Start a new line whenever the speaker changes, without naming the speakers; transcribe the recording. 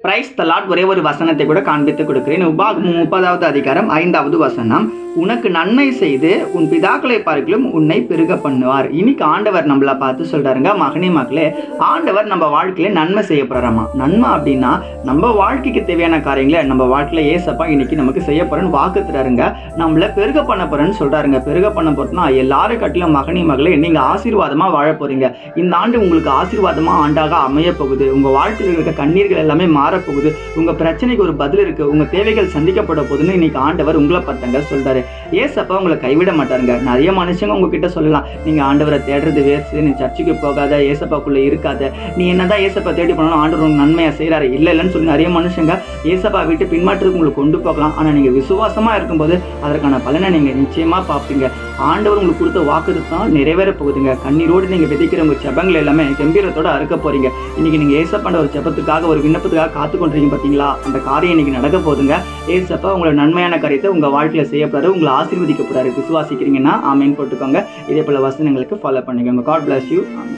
Praise the Lord. ஒரே ஒரு வசனத்தை கூட காண்பித்து கொடுக்கிறேன். உபாகமம் 30வது அதிகாரம் 5வது வசனம். உனக்கு நன்மை செய்து உன் பிதாக்களை பார்க்கலும் உன்னை பெருக பண்ணுவார். இன்னைக்கு ஆண்டவர் நம்மளை பார்த்து சொல்றாருங்க, மகனே மகளே, ஆண்டவர் நம்ம வாழ்க்கையில நன்மை செய்ய போறாராமா. நன்மை அப்படின்னா நம்ம வாழ்க்கைக்கு தேவையான காரியங்களை நம்ம வாழ்க்கையில ஏசப்பா இன்னைக்கு நமக்கு செய்ய போறேன்னு வாக்கு தராருங்க. நம்மள பெருக பண்ண போறேன்னு சொல்றாருங்க. பெருக பண்ண போறதுனா எல்லாரும் கட்டிலும் மகனே மகளே, நீங்க ஆசீர்வாதமா வாழ போறீங்க. இந்த ஆண்டு உங்களுக்கு ஆசீர்வாதமா ஆண்டாக அமைய போகுது. உங்க வாழ்க்கையில் இருக்க கண்ணீர்கள் எல்லாமே மாறப்போகுது. உங்க பிரச்சனைக்கு ஒரு பதில் இருக்கு. உங்க தேவைகள் சந்திக்கப்பட போகுதுன்னு இன்னைக்கு ஆண்டவர் உங்களை பத்தங்க சொல்றாரு. ஏசப்பா உங்களை கைவிட மாட்டாருங்க. நிறைய மனுஷங்க உங்ககிட்ட சொல்லலாம், நீங்க ஆண்டவரை தேடுறது வேஸ்ட், நீ சர்ச்சுக்கு போகாத, ஏசப்பாக்குள்ள இருக்காத, நீ என்னதான் ஏசப்பா தேடி போனாலும் ஆண்டவர் உங்களுக்கு நன்மையா செய்யறாரு இல்லைன்னு சொல்லி நிறைய மனுஷங்க ஏசப்பா விட்டு பின்மாற்றத்துக்கு உங்களுக்கு கொண்டு போகலாம். ஆனா நீங்க விசுவாசமா இருக்கும்போது அதற்கான பலனை நீங்க நிச்சயமா பார்ப்பீங்க. ஆண்டவர் உங்களுக்கு கொடுத்த வாக்குறுதிதான் நிறைவேற போகுதுங்க. கண்ணீரோடு நீங்க விதைக்கிற உங்க ஜெபங்கள் எல்லாமே கம்பீரத்தோட அறுக்க போறீங்க. இன்னைக்கு நீங்க ஏசப்பாண்ட ஒரு ஜெபத்துக்காக ஒரு விண்ணப்பத்துக்காக காத்து கொண்டிருக்கீங்க பாத்தீங்களா, அந்த காரியம் இன்னைக்கு நடக்க போகுதுங்க. ஏசப்பா உங்களை நன்மையான காரியத்தை உங்க வாழ்க்கையில செய்ய போறாரு, உங்களை ஆசீர்வதிக்க போறாரு. விசுவாசிக்கிறீங்கன்னா ஆமென் போட்டுக்கோங்க. இதே போல வசனங்களுக்கு ஃபாலோ பண்ணிக்கோங்க. God bless you.